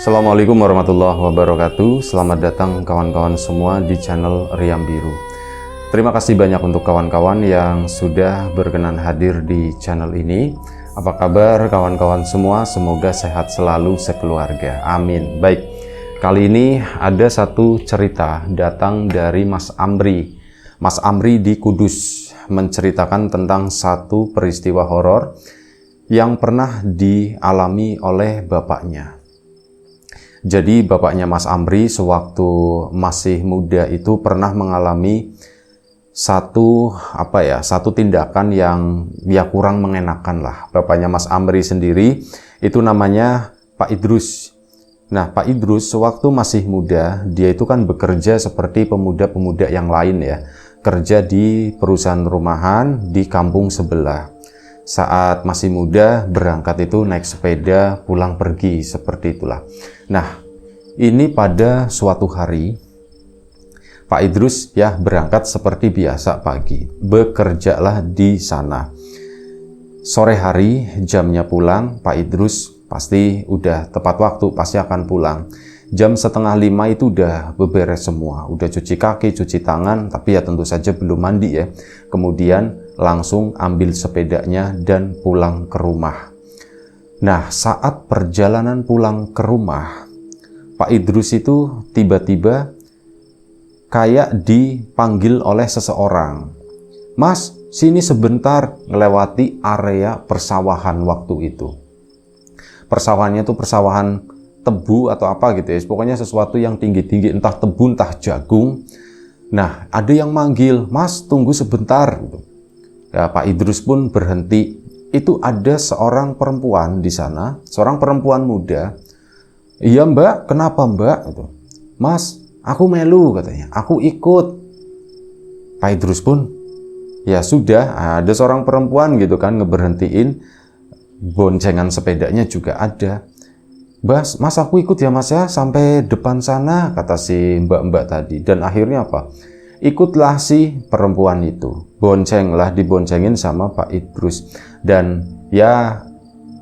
Assalamualaikum warahmatullahi wabarakatuh. Selamat datang kawan-kawan semua di channel Riam Biru. Terima kasih banyak untuk kawan-kawan yang sudah berkenan hadir di channel ini. Apa kabar kawan-kawan semua? Semoga sehat selalu sekeluarga. Amin. Baik, kali ini ada satu cerita datang dari Mas Amri. Mas Amri di Kudus menceritakan tentang satu peristiwa horor yang pernah dialami oleh bapaknya. Jadi bapaknya Mas Amri sewaktu masih muda itu pernah mengalami satu tindakan yang kurang mengenakan lah. Bapaknya Mas Amri sendiri itu namanya Pak Idrus. Nah, Pak Idrus sewaktu masih muda, dia itu kan bekerja seperti pemuda-pemuda yang lain ya. Kerja di perusahaan rumahan di kampung sebelah. Saat masih muda, berangkat itu naik sepeda, pulang pergi, seperti itulah. Nah, ini pada suatu hari, Pak Idrus ya berangkat seperti biasa pagi. Bekerjalah di sana. Sore hari, jamnya pulang, Pak Idrus pasti udah tepat waktu, pasti akan pulang. Jam 4:30 itu udah beberes semua. Udah cuci kaki, cuci tangan, tapi ya tentu saja belum mandi ya. Kemudian langsung ambil sepedanya dan pulang ke rumah. Nah, saat perjalanan pulang ke rumah, Pak Idrus itu tiba-tiba kayak dipanggil oleh seseorang. Mas, sini sebentar, ngelewati area persawahan waktu itu. Persawahannya itu persawahan tebu atau apa gitu ya. Pokoknya sesuatu yang tinggi-tinggi, entah tebu, entah jagung. Nah, ada yang manggil, Mas tunggu sebentar. Ya, Pak Idrus pun berhenti. Itu ada seorang perempuan di sana, seorang perempuan muda. Iya mbak, kenapa mbak? Mas, aku melu katanya, aku ikut. Pak Idrus pun, ya sudah, ada seorang perempuan gitu kan, ngeberhentiin, boncengan sepedanya juga ada. Mas aku ikut ya mas ya, sampai depan sana, kata si mbak-mbak tadi. Dan akhirnya apa? Ikutlah si perempuan itu, boncenglah, diboncengin sama Pak Idrus. Dan ya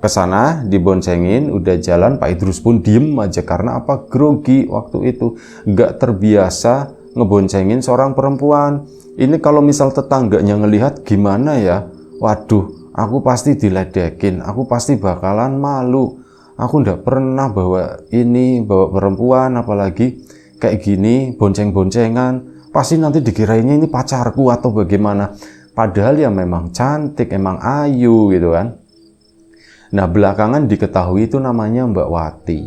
ke sana diboncengin, udah jalan, Pak Idrus pun diem aja karena apa? Grogi waktu itu, nggak terbiasa ngeboncengin seorang perempuan. Ini kalau misal tetangganya ngelihat gimana ya? Waduh, aku pasti diledekin, aku pasti bakalan malu. Aku nggak pernah bawa perempuan, apalagi kayak gini, bonceng-boncengan. Pasti nanti dikirainnya ini pacarku atau bagaimana. Padahal ya memang cantik, emang ayu gitu kan. Nah, belakangan diketahui itu namanya Mbak Wati.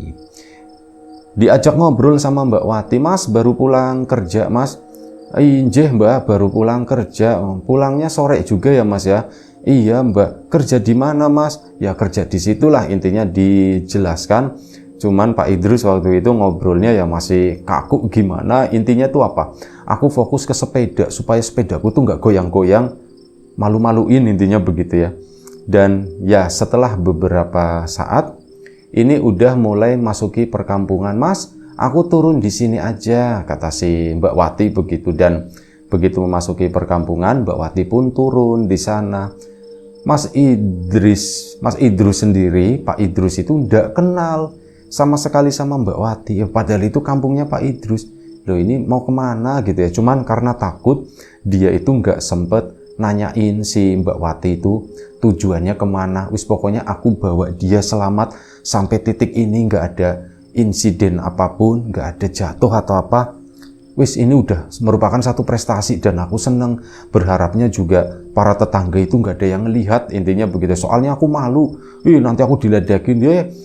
Diajak ngobrol sama Mbak Wati, Mas baru pulang kerja Mas. Injih Mbak, baru pulang kerja. Pulangnya sore juga ya Mas ya. Iya Mbak, kerja di mana Mas? Ya kerja di situlah, intinya dijelaskan. Cuman Pak Idrus waktu itu ngobrolnya ya masih kaku gimana. Intinya tuh apa? Aku fokus ke sepeda supaya sepedaku tuh nggak goyang-goyang, malu-maluin, intinya begitu ya. Dan ya setelah beberapa saat ini udah mulai masuki perkampungan. Mas, aku turun di sini aja, kata si Mbak Wati begitu. Dan begitu memasuki perkampungan, Mbak Wati pun turun di sana. Mas Idrus sendiri, Pak Idrus itu nggak kenal sama sekali sama Mbak Wati. Padahal itu kampungnya Pak Idrus. Loh ini mau kemana gitu ya. Cuman karena takut, dia itu nggak sempet nanyain si Mbak Wati itu tujuannya kemana. Wis pokoknya aku bawa dia selamat sampai titik ini, nggak ada insiden apapun, nggak ada jatuh atau apa. Wis ini udah merupakan satu prestasi dan aku seneng. Berharapnya juga para tetangga itu nggak ada yang ngelihat, intinya begitu. Soalnya aku malu, nanti aku diledakin.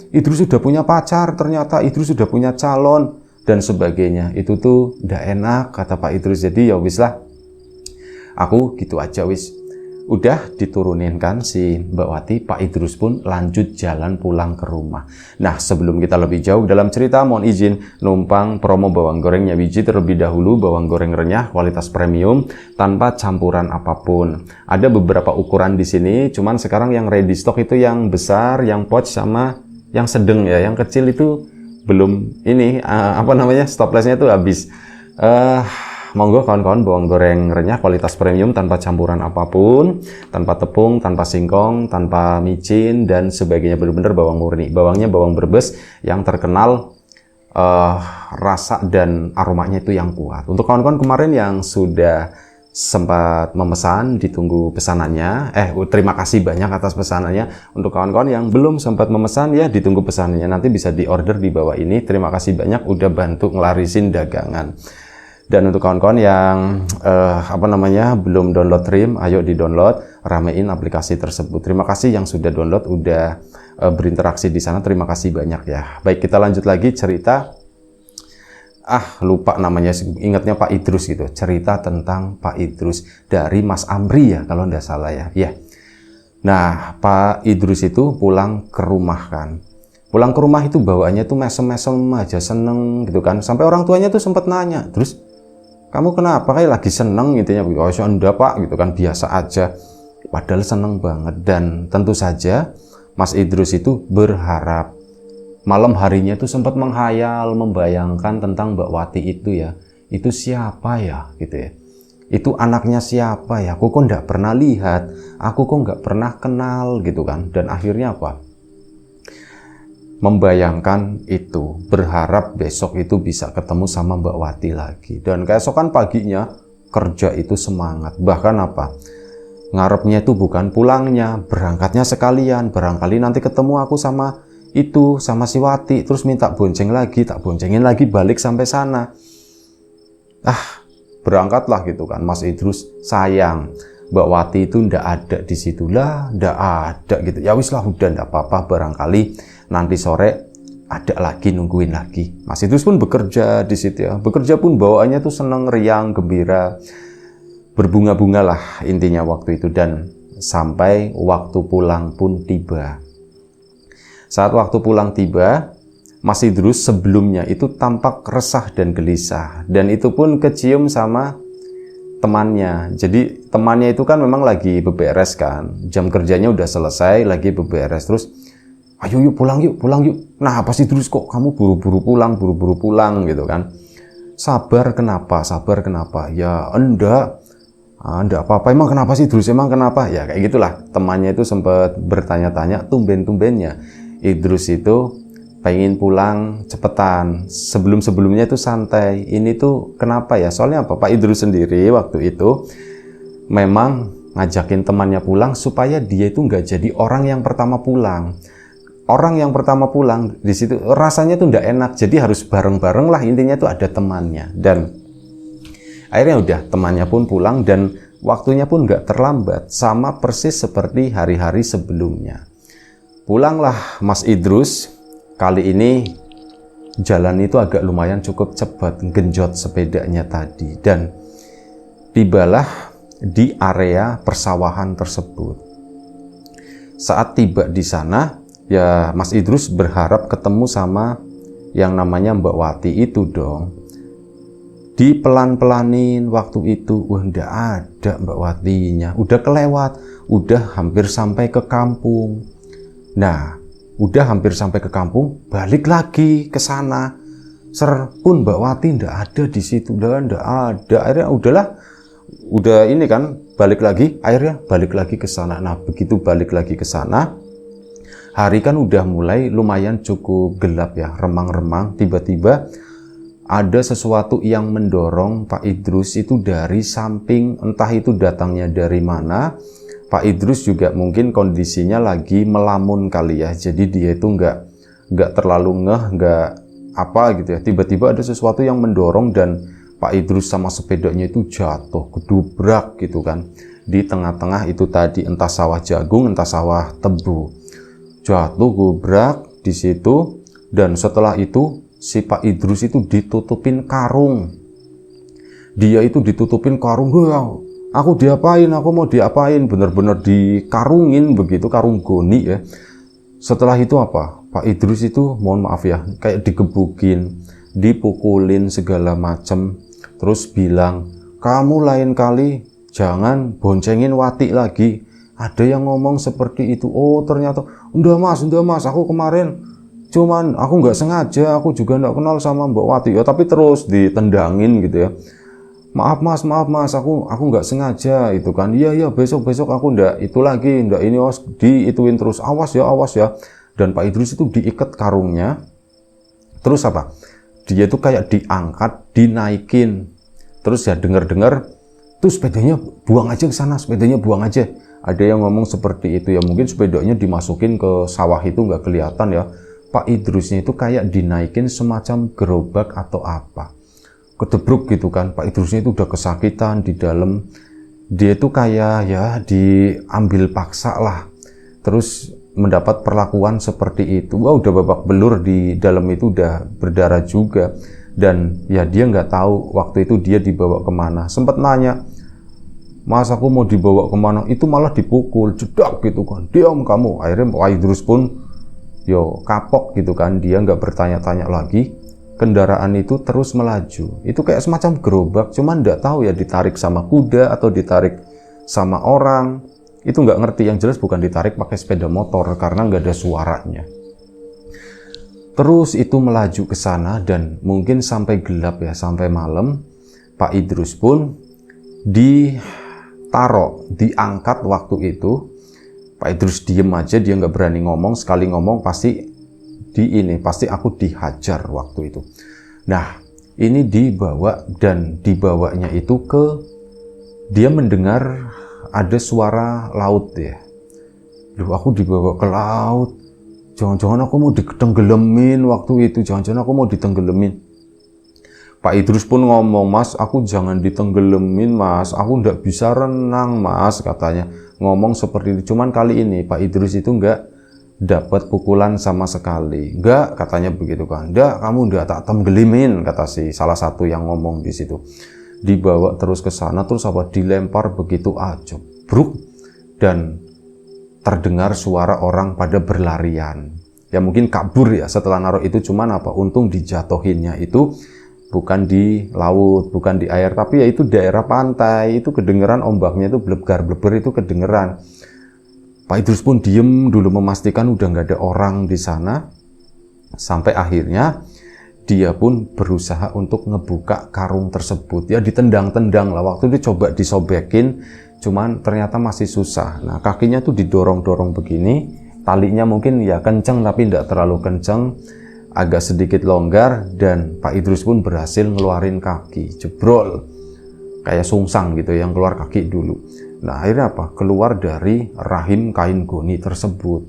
Idrus sudah punya pacar, ternyata Idrus sudah punya calon dan sebagainya. Itu tuh nggak enak, kata Pak Idrus. Jadi ya wis lah, aku gitu aja wis. Udah diturunin kan si Mbak Wati, Pak Idrus pun lanjut jalan pulang ke rumah. Nah, sebelum kita lebih jauh dalam cerita, mohon izin numpang promo bawang gorengnya biji terlebih dahulu. Bawang goreng renyah kualitas premium tanpa campuran apapun. Ada beberapa ukuran di sini, cuman sekarang yang ready stock itu yang besar, yang pouch sama yang sedang ya. Yang kecil itu belum ini stoplessnya itu habis. Monggo kawan-kawan, bawang goreng renyah kualitas premium tanpa campuran apapun, tanpa tepung, tanpa singkong, tanpa micin dan sebagainya, benar-benar bawang murni. Bawangnya bawang Brebes yang terkenal rasa dan aromanya itu yang kuat. Untuk kawan-kawan kemarin yang sudah sempat memesan, ditunggu pesanannya. Terima kasih banyak atas pesanannya. Untuk kawan-kawan yang belum sempat memesan, ya ditunggu pesanannya. Nanti bisa diorder di bawah ini. Terima kasih banyak udah bantu ngelarisin dagangan. Dan untuk kawan-kawan yang belum download Riam, ayo di-download, ramein aplikasi tersebut. Terima kasih yang sudah download, udah berinteraksi di sana. Terima kasih banyak ya. Baik, kita lanjut lagi cerita. Lupa namanya, ingatnya Pak Idrus gitu. Cerita tentang Pak Idrus dari Mas Amri ya, kalau nggak salah ya. Nah, Pak Idrus itu pulang ke rumah kan. Pulang ke rumah itu bawaannya tuh mesem-mesem aja, seneng gitu kan. Sampai orang tuanya tuh sempat nanya, "Terus kamu kenapa? Kayak lagi seneng," intinya. "Oh, enggak Pak," gitu kan, biasa aja. Padahal seneng banget. Dan tentu saja Mas Idrus itu berharap. Malam harinya tuh sempat menghayal, membayangkan tentang Mbak Wati itu ya. Itu siapa ya gitu ya. Itu anaknya siapa ya? Aku kok nggak pernah lihat, aku kok nggak pernah kenal gitu kan. Dan akhirnya apa? Membayangkan itu, berharap besok itu bisa ketemu sama Mbak Wati lagi. Dan keesokan paginya kerja itu semangat. Bahkan apa? Ngarepnya itu bukan pulangnya, berangkatnya sekalian. Barangkali nanti ketemu aku sama si Wati, terus minta bonceng lagi, tak boncengin lagi balik sampai sana. Berangkatlah gitu kan Mas Idrus. Sayang Mbak Wati itu ndak ada di situ lah, ndak ada gitu. Ya wis lah, udah ndak apa-apa, barangkali nanti sore ada lagi, nungguin lagi. Mas Idrus pun bekerja di situ ya. Bekerja pun bawaannya tuh seneng, riang, gembira, berbunga-bunga lah intinya waktu itu. Dan sampai waktu pulang pun tiba. Saat waktu pulang tiba, Mas Idrus sebelumnya itu tampak resah dan gelisah. Dan itu pun kecium sama temannya. Jadi temannya itu kan memang lagi beberes kan. Jam kerjanya udah selesai, lagi beberes. Terus, "Ayo yuk pulang yuk, pulang yuk." "Nah, Mas Idrus kok kamu buru-buru pulang gitu kan." Sabar kenapa? Ya enggak apa-apa. Emang kenapa sih Idrus? Emang kenapa? Ya kayak gitulah. Temannya itu sempat bertanya-tanya, tumben-tumbennya Idrus itu pengen pulang cepetan. Sebelumnya itu santai. Ini tuh kenapa ya? Soalnya apa? Pak Idrus sendiri waktu itu memang ngajakin temannya pulang supaya dia itu nggak jadi orang yang pertama pulang. Orang yang pertama pulang di situ rasanya tuh nggak enak. Jadi harus bareng-bareng lah, intinya tuh ada temannya. Dan akhirnya udah, temannya pun pulang dan waktunya pun nggak terlambat, sama persis seperti hari-hari sebelumnya. Pulanglah Mas Idrus. Kali ini jalan itu agak lumayan cukup cepat, genjot sepedanya tadi. Dan tibalah di area persawahan tersebut. Saat tiba di sana, ya Mas Idrus berharap ketemu sama yang namanya Mbak Wati itu dong. Dipelan-pelanin waktu itu, nggak ada Mbak Watinya. Udah kelewat, udah hampir sampai ke kampung. Nah, udah hampir sampai ke kampung, balik lagi ke sana. Pun Mbak Wati ndak ada di situ, ndak ada. Akhirnya udah ini kan, balik lagi ke sana. Nah, begitu balik lagi ke sana, hari kan udah mulai lumayan cukup gelap ya, remang-remang. Tiba-tiba ada sesuatu yang mendorong Pak Idrus itu dari samping, entah itu datangnya dari mana. Pak Idrus juga mungkin kondisinya lagi melamun kali ya, jadi dia itu nggak terlalu nggak apa gitu ya. Tiba-tiba ada sesuatu yang mendorong dan Pak Idrus sama sepedanya itu jatuh, gedubrak gitu kan. Di tengah-tengah itu tadi entah sawah jagung, entah sawah tebu. Jatuh, gubrak di situ. Dan setelah itu si Pak Idrus itu ditutupin karung. Dia itu ditutupin karung. Aku diapain? Aku mau diapain? Bener-bener dikarungin begitu, karung goni ya. Setelah itu apa? Pak Idrus itu, mohon maaf ya, kayak digebukin, dipukulin segala macem. Terus bilang, "Kamu lain kali jangan boncengin Wati lagi." Ada yang ngomong seperti itu. Oh ternyata, udah mas, aku kemarin cuman aku nggak sengaja, aku juga nggak kenal sama Mbak Wati ya, tapi terus ditendangin gitu ya. Maaf mas, aku nggak sengaja itu kan. Iya besok aku ndak itu lagi, ndak ini diituin terus, awas ya. Dan Pak Idrus itu diikat karungnya. Terus apa? dia tuh kayak diangkat, dinaikin. Terus ya dengar-dengar tuh sepedanya buang aja ke sana, sepedanya buang aja. Ada yang ngomong seperti itu ya, mungkin sepedanya dimasukin ke sawah itu nggak kelihatan ya. Pak Idrusnya itu kayak dinaikin semacam gerobak atau apa. Kedebruk gitu kan, Pak Idrusnya itu udah kesakitan di dalam. Dia itu kayak ya diambil paksa lah. Terus mendapat perlakuan seperti itu. Wah, udah babak belur di dalam itu, udah berdarah juga. Dan ya dia nggak tahu waktu itu dia dibawa kemana. Sempat nanya, Mas, aku mau dibawa kemana? Itu malah dipukul, jedak gitu kan. Diam kamu. Akhirnya Pak Idrus pun yo kapok gitu kan. Dia nggak bertanya-tanya lagi. Kendaraan itu terus melaju. Itu kayak semacam gerobak, cuman nggak tahu ya ditarik sama kuda atau ditarik sama orang. Itu nggak ngerti. Yang jelas bukan ditarik pakai sepeda motor karena nggak ada suaranya. Terus itu melaju ke sana dan mungkin sampai gelap ya, sampai malam. Pak Idrus pun diangkat waktu itu. Pak Idrus diem aja, dia nggak berani ngomong. Sekali ngomong pasti pasti aku dihajar waktu itu. Nah, ini dibawa, dan dibawanya itu dia mendengar ada suara laut ya. Duh, aku dibawa ke laut. Jangan-jangan aku mau ditenggelamin waktu itu. Jangan-jangan aku mau ditenggelamin. Pak Idrus pun ngomong, Mas, aku jangan ditenggelamin, Mas. Aku nggak bisa renang, Mas, katanya. Ngomong seperti itu. Cuman kali ini Pak Idrus itu nggak dapat pukulan sama sekali. Nggak, katanya begitu kan. Nggak, kamu nggak tak tenggelamin, kata salah satu yang ngomong di situ. Dibawa terus ke sana, terus dilempar begitu aja. Bruk. Dan terdengar suara orang pada berlarian. Ya mungkin kabur ya setelah naruh itu, cuman untung dijatuhinnya itu bukan di laut, bukan di air, tapi ya itu daerah pantai. Itu kedengeran ombaknya itu blebar-bleber, itu kedengeran. Pak Idrus pun diem dulu memastikan udah nggak ada orang di sana. Sampai akhirnya dia pun berusaha untuk ngebuka karung tersebut. Ya ditendang-tendang lah, waktu itu coba disobekin, cuman ternyata masih susah. Nah, kakinya tuh didorong-dorong begini, talinya mungkin ya kenceng tapi tidak terlalu kenceng, agak sedikit longgar, dan Pak Idrus pun berhasil ngeluarin kaki, jebrol, kayak sungsang gitu yang keluar kaki dulu. Nah, akhirnya keluar dari rahim kain goni tersebut.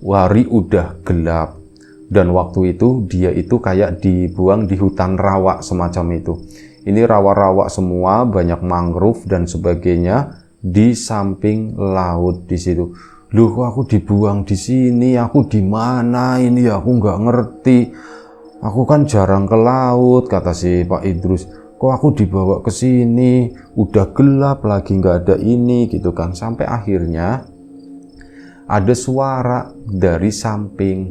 Hari udah gelap, dan waktu itu dia itu kayak dibuang di hutan rawa semacam itu. Ini rawa-rawa semua, banyak mangrove dan sebagainya di samping laut di situ. Loh, kok aku dibuang di sini? Aku di mana ini? Aku nggak ngerti. Aku kan jarang ke laut, kata si Pak Idrus. Kok aku dibawa ke sini? Udah gelap lagi, nggak ada ini gitu kan. Sampai akhirnya ada suara dari samping.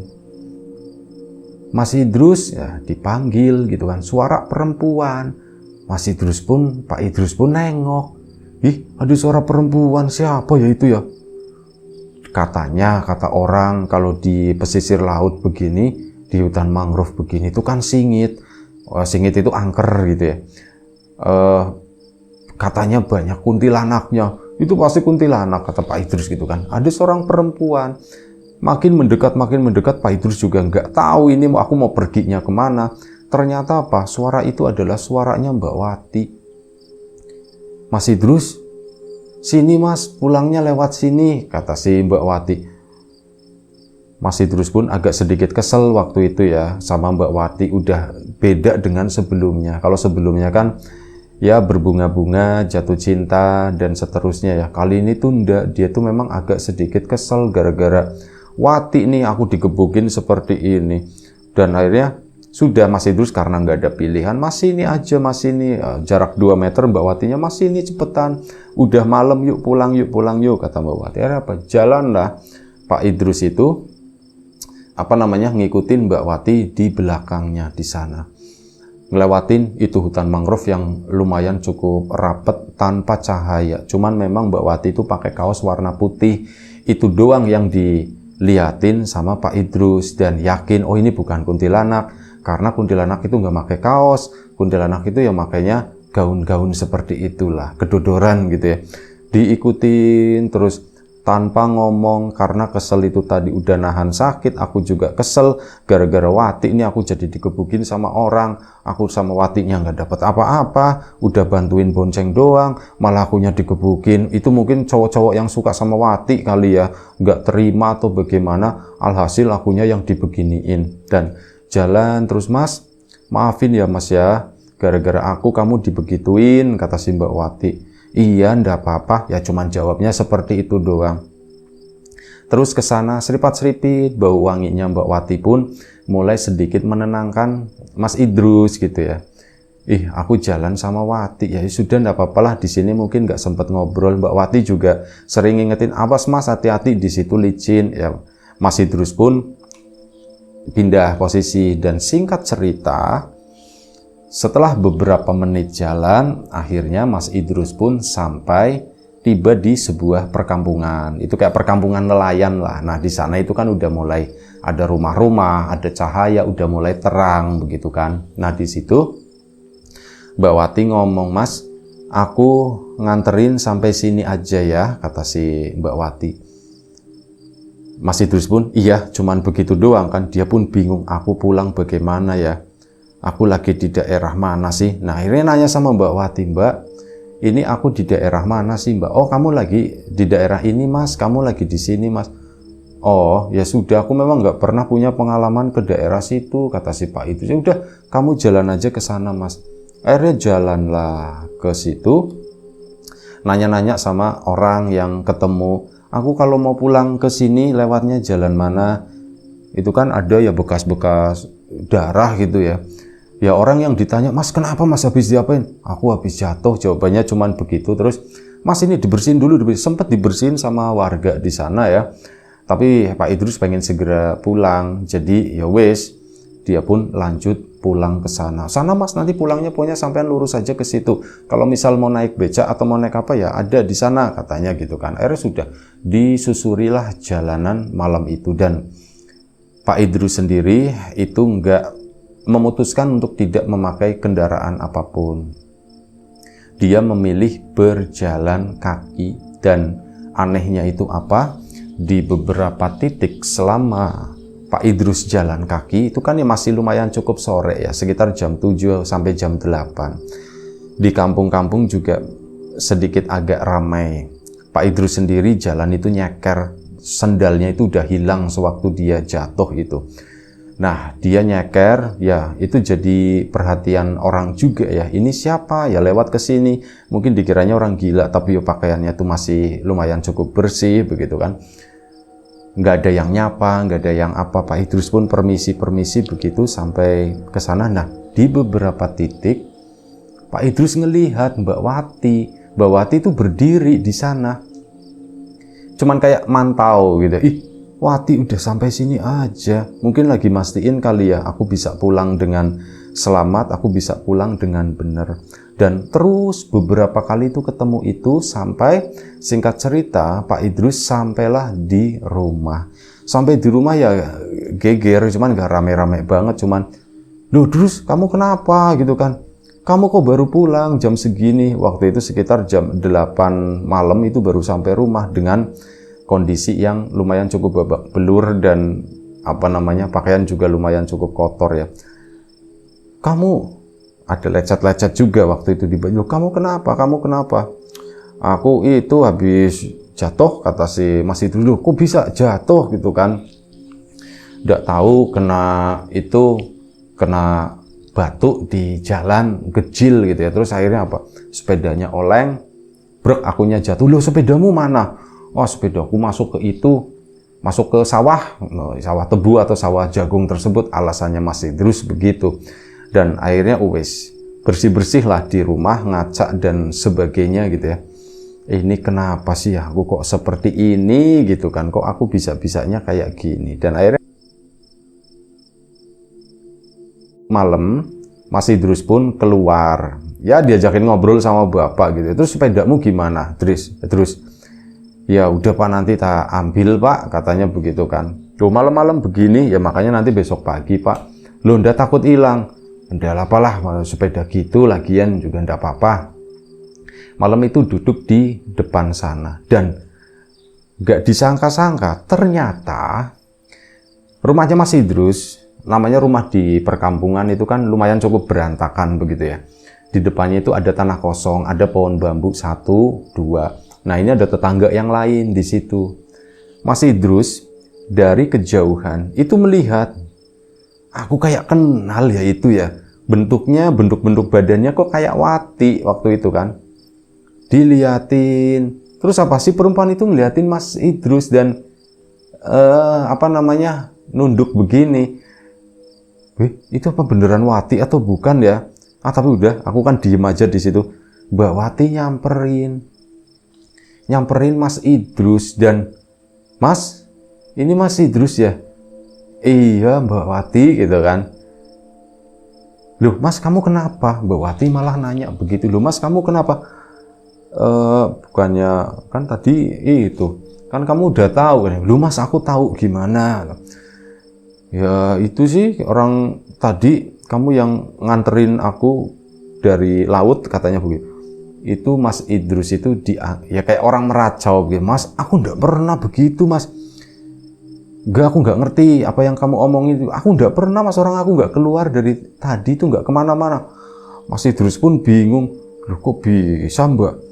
Mas Idrus ya dipanggil gitu kan. Suara perempuan. Mas Idrus pun, Pak Idrus pun nengok. Ih, ada suara perempuan, siapa ya itu ya? Katanya, kata orang, kalau di pesisir laut begini, di hutan mangrove begini, itu kan singit. Singit itu angker gitu ya. Katanya banyak kuntilanaknya. Itu pasti kuntilanak, kata Pak Idrus gitu kan. Ada seorang perempuan. Makin mendekat, Pak Idrus juga nggak tahu ini aku mau perginya kemana. Ternyata suara itu adalah suaranya Mbak Wati. Mas Idrus, sini Mas, pulangnya lewat sini, kata si Mbak Wati. Mas Idrus pun agak sedikit kesel waktu itu ya sama Mbak Wati, udah beda dengan sebelumnya. Kalau sebelumnya kan ya berbunga-bunga, jatuh cinta dan seterusnya ya. Kali ini tuh enggak, dia tuh memang agak sedikit kesel gara-gara Wati nih aku digebukin seperti ini. Dan akhirnya sudah Mas Idrus karena nggak ada pilihan, Mas ini aja, Mas ini, jarak 2 meter Mbak Watinya, Mas ini cepetan, udah malam yuk pulang yuk, kata Mbak Wati. Jalanlah Pak Idrus itu ngikutin Mbak Wati di belakangnya di sana. Ngelewatin itu hutan mangrove yang lumayan cukup rapet tanpa cahaya. Cuman memang Mbak Wati itu pakai kaos warna putih. Itu doang yang diliatin sama Pak Idrus, dan yakin ini bukan kuntilanak. Karena kuntilanak itu nggak pakai kaos, kuntilanak itu ya makanya gaun-gaun seperti itulah, kedodoran gitu ya. Diikutin terus tanpa ngomong, karena kesel itu tadi udah nahan sakit. Aku juga kesel gara-gara Wati ini aku jadi dikebukin sama orang, aku sama Watinya nggak dapat apa-apa, udah bantuin bonceng doang malah akunya dikebukin. Itu mungkin cowok-cowok yang suka sama Wati kali ya, nggak terima atau bagaimana, alhasil akunya yang dibeginiin. Dan jalan terus, Mas, maafin ya Mas ya, gara-gara aku kamu dibegituin, kata si Mbak Wati. Iya, ndak apa-apa, ya cuman jawabnya seperti itu doang. Terus ke sana seripat-seripit, bau wanginya Mbak Wati pun mulai sedikit menenangkan Mas Idrus gitu ya. Ih, aku jalan sama Wati, ya sudah ndak apa-apalah, di sini mungkin nggak sempet ngobrol. Mbak Wati juga sering ngingetin, awas Mas, hati-hati di situ licin ya. Mas Idrus pun pindah posisi, dan singkat cerita, setelah beberapa menit jalan, akhirnya Mas Idrus pun sampai tiba di sebuah perkampungan. Itu kayak perkampungan nelayan lah. Nah, di sana itu kan udah mulai ada rumah-rumah, ada cahaya, udah mulai terang begitu kan. Nah, di situ Mbak Wati ngomong, Mas, aku nganterin sampai sini aja ya, kata si Mbak Wati. Mas Idrus pun, iya, cuman begitu doang kan. Dia pun bingung, aku pulang bagaimana ya? Aku lagi di daerah mana sih? Nah, akhirnya nanya sama Mbak Wati, Mbak, ini aku di daerah mana sih, Mbak? Oh, kamu lagi di daerah ini, Mas. Kamu lagi di sini, Mas. Oh, ya sudah, aku memang nggak pernah punya pengalaman ke daerah situ, kata si Pak itu. Ya udah, kamu jalan aja ke sana, Mas. Akhirnya jalanlah ke situ, nanya-nanya sama orang yang ketemu. Aku kalau mau pulang ke sini lewatnya jalan mana? Itu kan ada ya bekas-bekas darah gitu ya. Ya orang yang ditanya, Mas kenapa Mas habis diapain? Aku habis jatuh, jawabannya cuman begitu. Terus, Mas ini dibersihin dulu, sempat dibersihin sama warga di sana ya. Tapi Pak Idrus pengen segera pulang, jadi ya wes, dia pun lanjut pulang ke sana. Sana Mas, nanti pulangnya pokoknya sampean lurus aja ke situ. Kalau misal mau naik becak atau mau naik apa ya ada di sana katanya gitu kan. Akhirnya sudah disusurilah jalanan malam itu, dan Pak Idrus sendiri itu nggak memutuskan untuk tidak memakai kendaraan apapun. Dia memilih berjalan kaki, dan anehnya itu apa? Di beberapa titik selama Pak Idrus jalan kaki itu kan ya masih lumayan cukup sore ya, sekitar jam 7 sampai jam 8. Di kampung-kampung juga sedikit agak ramai. Pak Idrus sendiri jalan itu nyeker, sendalnya itu udah hilang sewaktu dia jatuh itu. Nah, dia nyeker, ya itu jadi perhatian orang juga ya. Ini siapa? Ya lewat ke sini. Mungkin dikiranya orang gila, tapi ya pakaiannya tuh masih lumayan cukup bersih begitu kan. Nggak ada yang nyapa, nggak ada yang apa. Pak Idrus pun permisi-permisi begitu sampai ke sana. Nah, di beberapa titik Pak Idrus ngelihat Mbak Wati. Mbak Wati itu berdiri di sana. Cuman kayak mantau gitu. Ih, Wati udah sampai sini aja, mungkin lagi mastiin kali ya, aku bisa pulang dengan selamat, aku bisa pulang dengan benar. Dan terus beberapa kali itu ketemu itu, sampai singkat cerita Pak Idrus sampailah di rumah. Sampai di rumah ya geger, cuman gak rame-rame banget, cuman, loh Drus, kamu kenapa gitu kan? Kamu kok baru pulang jam segini? Waktu itu sekitar jam 8 malam itu baru sampai rumah dengan kondisi yang lumayan cukup babak belur, dan pakaian juga lumayan cukup kotor ya. Kamu ada lecet-lecet juga waktu itu di baju. Kamu kenapa? Kamu kenapa? Aku itu habis jatuh, kata si Mas itu. Loh, kok bisa jatuh gitu kan? Nggak tahu, kena batu di jalan kecil gitu ya. Terus akhirnya apa? Sepedanya oleng, brek, akunya jatuh. Loh, sepedamu mana? Oh, sepedaku masuk ke sawah tebu atau sawah jagung tersebut, alasannya Mas Idrus begitu. Dan akhirnya bersih-bersih lah di rumah, ngacak dan sebagainya gitu ya. Ini kenapa sih ya aku kok seperti ini gitu kan, kok aku bisa-bisanya kayak gini. Dan akhirnya malam Mas Idrus pun keluar ya, diajakin ngobrol sama bapak gitu. Terus sepedamu gimana, Terus ya udah Pak, nanti tak ambil Pak, katanya begitu kan. Loh, malam-malam begini ya, makanya nanti besok pagi Pak. Loh, ndak takut hilang? Ndak apalah, sepeda gitu lagian juga ndak apa-apa. Malam itu duduk di depan sana, dan Gak disangka-sangka ternyata rumahnya Mas Idrus, namanya rumah di perkampungan itu kan lumayan cukup berantakan begitu ya. Di depannya itu ada tanah kosong, ada pohon bambu 1, 2. Nah ini ada tetangga yang lain di situ. Mas Idrus dari kejauhan itu melihat, aku kayak kenal ya itu ya. Bentuknya, bentuk badannya kok kayak Wati waktu itu kan. Diliatin. Terus apa sih perempuan itu ngeliatin Mas Idrus dan nunduk begini. Itu apa beneran Wati atau bukan ya? Tapi udah, aku kan diem aja di situ. Mbak Wati nyamperin Mas Idrus dan, Mas, ini Mas Idrus ya? Iya Mbak Wati gitu kan. Loh Mas, kamu kenapa? Mbak Wati malah nanya begitu. Loh Mas, kamu kenapa? Bukannya kan tadi itu kan kamu udah tahu kan? Loh Mas, aku tahu gimana? Ya itu sih orang tadi kamu yang nganterin aku dari laut katanya begitu. Itu Mas Idrus itu ya kayak orang meracau begitu. Mas, aku nggak pernah begitu Mas. Aku nggak ngerti apa yang kamu omongin itu. Aku nggak pernah Mas, orang aku nggak keluar dari tadi tuh, nggak kemana-mana. Mas Idrus pun bingung. Loh kok bisa Mbak?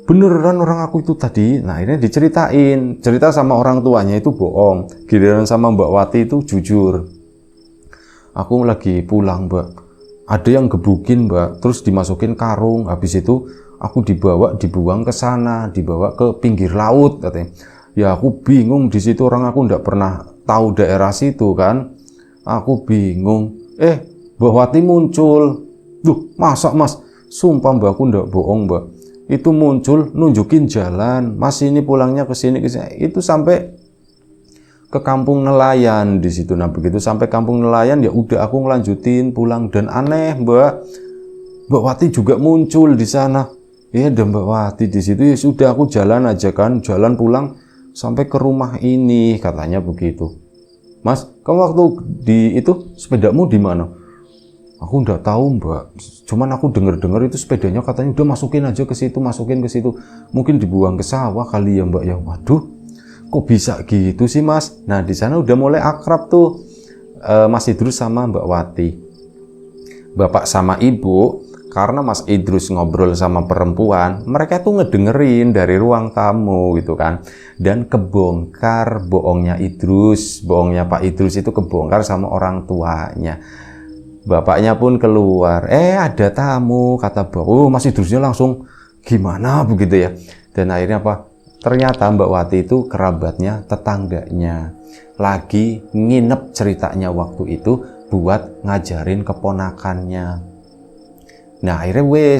Beneran orang aku itu tadi. Nah akhirnya diceritain. Cerita sama orang tuanya itu bohong. Giliran sama Mbak Wati itu jujur. Aku lagi pulang Mbak. Ada yang gebukin Mbak. Terus dimasukin karung. Habis itu aku dibuang ke sana. Dibawa ke pinggir laut katanya. Ya aku bingung di situ, orang aku nggak pernah tahu daerah situ kan. Aku bingung. Mbak Wati muncul. Duh, masa Mas? Sumpah Mbak, aku nggak bohong Mbak. Itu muncul nunjukin jalan. Mas ini pulangnya ke sini. Itu sampai ke kampung nelayan di situ. Nah begitu sampai kampung nelayan ya udah aku ngelanjutin pulang dan aneh Mbak Wati juga muncul di sana. Ya dan Mbak Wati di situ ya sudah aku jalan aja kan, jalan pulang sampai ke rumah ini katanya begitu. Mas, kamu waktu di itu sepedamu di mana? Aku nggak tahu Mbak. Cuman aku dengar itu sepedanya katanya udah masukin aja ke situ, masukin ke situ. Mungkin dibuang ke sawah kali ya Mbak ya. Waduh, kok bisa gitu sih Mas? Nah di sana udah mulai akrab tuh Mas Idrus sama Mbak Wati. Bapak sama Ibu. Karena Mas Idrus ngobrol sama perempuan, mereka tuh ngedengerin dari ruang tamu gitu kan. Dan kebongkar bohongnya Idrus, bohongnya Pak Idrus itu kebongkar sama orang tuanya. Bapaknya pun keluar, ada tamu, kata Bapak. Mas Idrusnya langsung gimana begitu ya. Dan akhirnya apa? Ternyata Mbak Wati itu kerabatnya, tetangganya. Lagi nginep ceritanya waktu itu buat ngajarin keponakannya. Nah akhirnya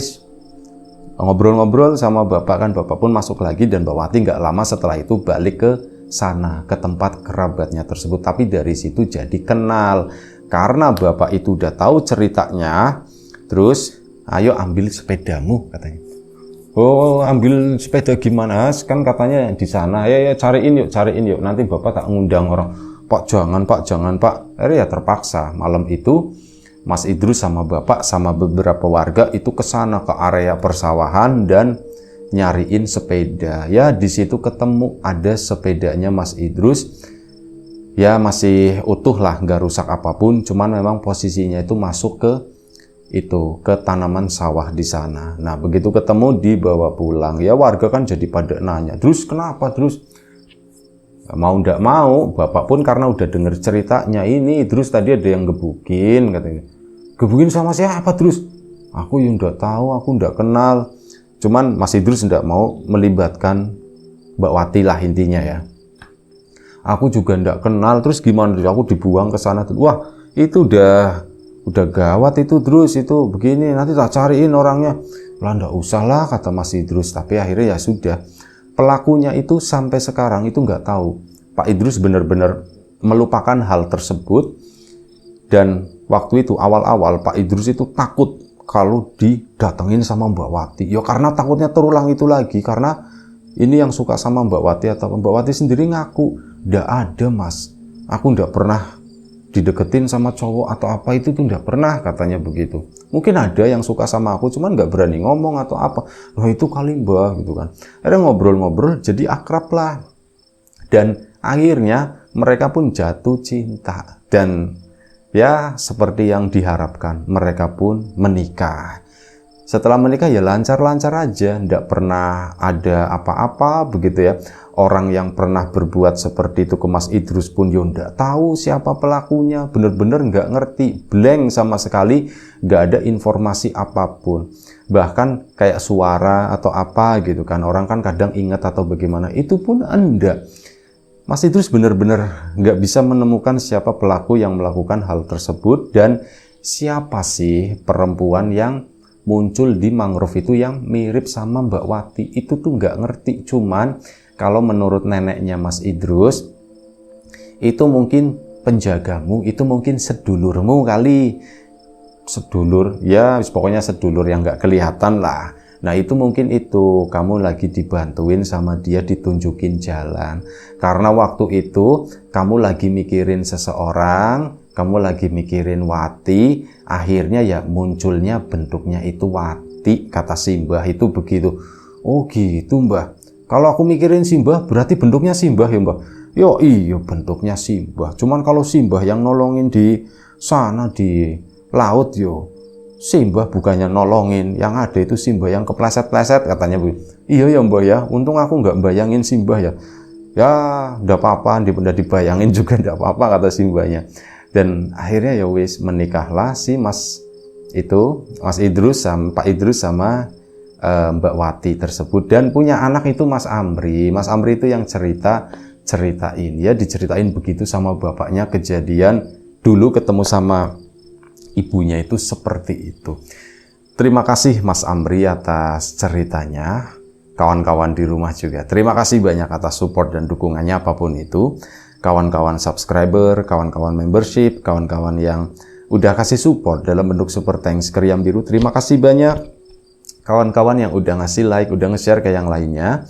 ngobrol-ngobrol sama bapak kan, bapak pun masuk lagi dan Mbak Wati nggak lama setelah itu balik ke sana, ke tempat kerabatnya tersebut. Tapi dari situ jadi kenal, karena bapak itu udah tahu ceritanya. Terus, ayo ambil sepedamu katanya. Oh ambil sepeda gimana? Kan katanya di sana. Ya cariin yuk. Nanti bapak tak ngundang orang. Pak jangan pak. Akhirnya ya terpaksa malam itu. Mas Idrus sama bapak sama beberapa warga itu ke sana ke area persawahan dan nyariin sepeda. Ya di situ ketemu ada sepedanya Mas Idrus. Ya masih utuh lah, nggak rusak apapun. Cuman memang posisinya itu masuk ke tanaman sawah di sana. Nah begitu ketemu dibawa pulang. Ya warga kan jadi pada nanya, terus kenapa terus? Mau ndak mau, bapak pun karena udah denger ceritanya ini, terus tadi ada yang gebukin katanya. Gebukin sama siapa terus? Aku yang ndak tahu, aku ndak kenal. Cuman Mas Idrus ndak mau melibatkan Mbak Wati lah intinya ya. Aku juga ndak kenal, terus gimana? Aku dibuang ke sana. Wah itu udah gawat itu terus itu begini, nanti tak cariin orangnya. Lah ndak usah lah kata Mas Idrus. Tapi akhirnya ya sudah. Pelakunya itu sampai sekarang itu nggak tahu. Pak Idrus benar-benar melupakan hal tersebut. Dan waktu itu awal-awal Pak Idrus itu takut kalau didatengin sama Mbak Wati. Ya karena takutnya terulang itu lagi. Karena ini yang suka sama Mbak Wati atau Mbak Wati sendiri ngaku, nggak ada Mas. Aku nggak pernah dideketin sama cowok atau apa itu tuh nggak pernah katanya begitu. Mungkin ada yang suka sama aku cuman nggak berani ngomong atau apa. Nah itu kali Mbak gitu kan. Akhirnya ngobrol-ngobrol jadi akrab lah. Dan akhirnya mereka pun jatuh cinta. Dan ya seperti yang diharapkan, mereka pun menikah. Setelah menikah ya lancar-lancar aja, tidak pernah ada apa-apa begitu ya. Orang yang pernah berbuat seperti itu ke Mas Idrus pun ya tidak tahu siapa pelakunya, bener-bener nggak ngerti, blank sama sekali, nggak ada informasi apapun. Bahkan kayak suara atau apa gitu kan, orang kan kadang ingat atau bagaimana, itu pun enggak. Mas Idrus benar-benar nggak bisa menemukan siapa pelaku yang melakukan hal tersebut dan siapa sih perempuan yang muncul di mangrove itu yang mirip sama Mbak Wati. Itu tuh nggak ngerti. Cuman kalau menurut neneknya Mas Idrus, itu mungkin penjagamu, itu mungkin sedulurmu kali. Sedulur, ya pokoknya sedulur yang nggak kelihatan lah. Nah itu mungkin itu, kamu lagi dibantuin sama dia, ditunjukin jalan. Karena waktu itu kamu lagi mikirin seseorang, kamu lagi mikirin Wati, akhirnya ya munculnya bentuknya itu Wati, kata Simbah itu begitu. Oh gitu Mbah, kalau aku mikirin Simbah berarti bentuknya Simbah ya Mbah? Yo iya bentuknya Simbah, cuman kalau Simbah yang nolongin di sana di laut yo, Simbah bukannya nolongin, yang ada itu Simbah yang kepleset-pleset katanya Bu. Iya ya Mbah ya, untung aku nggak bayangin Simbah ya. Ya nggak apa-apa, udah dibayangin juga nggak apa-apa kata Simbahnya. Dan akhirnya ya wis menikahlah si Mas Idrus sama Pak Idrus sama Mbak Wati tersebut, dan punya anak itu Mas Amri. Mas Amri itu yang ceritain ya, diceritain begitu sama bapaknya kejadian dulu ketemu sama ibunya itu seperti itu. Terima kasih Mas Amri atas ceritanya. Kawan-kawan di rumah juga, terima kasih banyak atas support dan dukungannya apapun itu. Kawan-kawan subscriber, kawan-kawan membership, kawan-kawan yang udah kasih support dalam bentuk super thanks ke Riam Biru, terima kasih banyak. Kawan-kawan yang udah ngasih like, udah nge-share ke yang lainnya,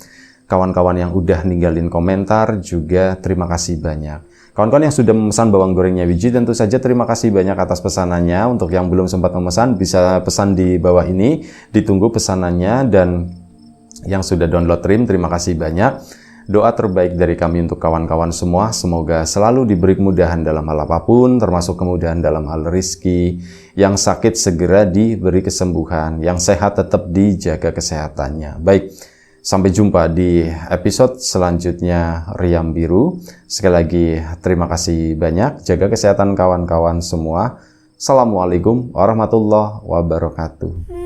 kawan-kawan yang udah ninggalin komentar juga terima kasih banyak. Kawan-kawan yang sudah memesan bawang gorengnya Wiji, tentu saja terima kasih banyak atas pesanannya. Untuk yang belum sempat memesan, bisa pesan di bawah ini, ditunggu pesanannya. Dan yang sudah download Rim, terima kasih banyak. Doa terbaik dari kami untuk kawan-kawan semua, semoga selalu diberi kemudahan dalam hal apapun, termasuk kemudahan dalam hal rezeki. Yang sakit segera diberi kesembuhan, yang sehat tetap dijaga kesehatannya. Baik, sampai jumpa di episode selanjutnya Riam Biru. Sekali lagi terima kasih banyak, jaga kesehatan kawan-kawan semua. Assalamualaikum warahmatullahi wabarakatuh.